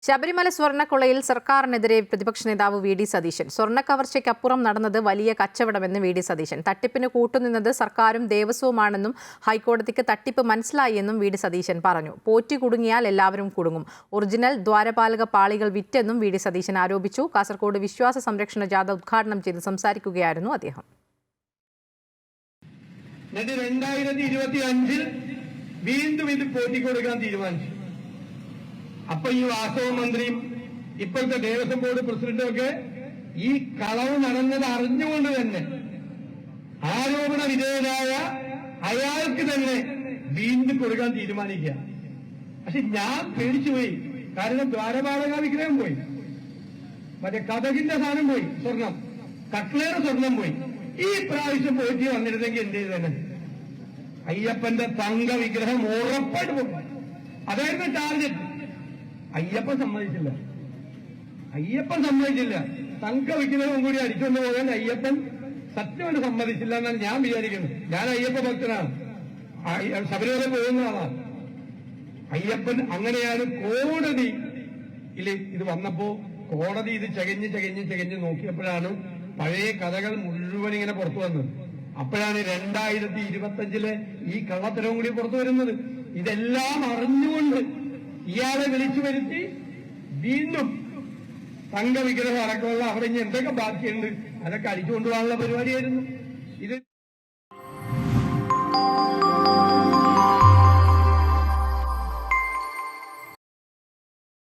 ശബരിമല സ്വർണ്ണക്കൊള്ളയിൽ സർക്കാരിനെതിരെ പ്രതിപക്ഷ നേതാവ് വി.ഡി. സതീശൻ. സ്വർണ്ണക്കവർച്ചയ്ക്കപ്പുറം നടന്നത് വലിയ കച്ചവടമെന്ന് വി.ഡി. സതീശൻ. തട്ടിപ്പിന് കൂട്ടുനിന്നത് സർക്കാരും ദേവസ്വവുമാണെന്നും ഹൈക്കോടതിക്ക് തട്ടിപ്പ് മനസ്സിലായെന്നും വി.ഡി. സതീശൻ പറഞ്ഞു. പോറ്റി കുടുങ്ങിയാൽ എല്ലാവരും കുടുങ്ങും. ഒറിജിനൽ ദ്വാരപാലക പാളികൾ വിറ്റെന്നും വി.ഡി. സതീശൻ ആരോപിച്ചു. കാസർകോട് വിശ്വാസ സംരക്ഷണ ജാഥ ഉദ്ഘാടനം ചെയ്ത് സംസാരിക്കുകയായിരുന്നു അദ്ദേഹം. 2025 വീണ്ടും ഇത് പോറ്റിക്കൊടുക്കാൻ തീരുമാനിച്ചു. അപ്പൊ ഈ വാസവ മന്ത്രിയും ഇപ്പോഴത്തെ ദേവസ്വം ബോർഡ് പ്രസിഡന്റും ഒക്കെ ഈ കളവ് നടന്നത് അറിഞ്ഞുകൊണ്ട് തന്നെ ആരോപണ വിധേയനായ അയാൾക്ക് തന്നെ വീണ്ടും കൊടുക്കാൻ തീരുമാനിക്കുക. പക്ഷെ ഞാൻ പേടിച്ചുപോയി. കാരണം ദ്വാരപാലക വിഗ്രഹം പോയി, മറ്റേ കഥകിന്റെ സാധനം പോയി, സ്വർണം കട്ട്ലേറ് സ്വർണം പോയി. ഈ പ്രാവശ്യം പോറ്റി വന്നിരുന്നെങ്കിൽ എന്ത് ചെയ്തേനെ? അയ്യപ്പന്റെ തങ്ക വിഗ്രഹം ഉറപ്പായിട്ട് പോകും. അതായിരുന്നു ടാർഗറ്റ്. അയ്യപ്പൻ സമ്മതിച്ചില്ല. തങ്ക വിഗ്രഹം കൂടി അടിച്ചുകൊണ്ട് പോകാൻ അയ്യപ്പൻ സത്യമായിട്ട് സമ്മതിച്ചില്ല എന്നാണ് ഞാൻ വിചാരിക്കുന്നത്. ഞാൻ അയ്യപ്പ ഭക്തനാണ്, ശബരിമല പോകുന്ന ആളാണ്. അയ്യപ്പൻ അങ്ങനെയാണ്. കോടതിയിൽ ഇത് വന്നപ്പോ കോടതി ഇത് ചകഞ്ഞ് നോക്കിയപ്പോഴാണ് പഴയ കഥകൾ മുഴുവൻ ഇങ്ങനെ പുറത്തു വന്നത്. അപ്പോഴാണ് 2025 ഈ കള്ളത്തരവും കൂടി പുറത്തു വരുന്നത്. ഇതെല്ലാം അറിഞ്ഞുകൊണ്ട് ഇയാളെ വിളിച്ചു വരുത്തി വീണ്ടും തങ്ക വിഗ്രഹം അടക്കമുള്ള അവിടെ ഇനി എന്തൊക്കെ ബാക്കിയുണ്ട് അതൊക്കെ അടിച്ചുകൊണ്ടുപോകാനുള്ള പരിപാടിയായിരുന്നു ഇത്.